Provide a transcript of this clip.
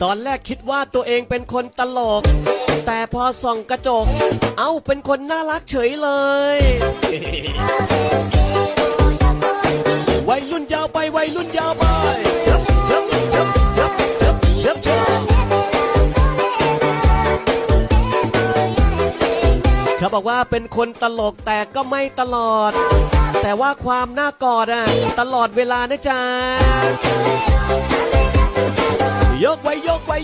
ตอนแรกคิดว่าตัวเองเป็นคนตลกแต่พอส่องกระจกเอ้าเป็นคนน่ารักเฉยเลยวัยรุ่นยาวไปวัยรุ่นยาวไปเขาบอกว่าเป็นคนตลกแต่ก็ไม่ตลอดแต่ว่าความน่ากอดตลอดเวลานะจ๊ะยกไว้ยกไว้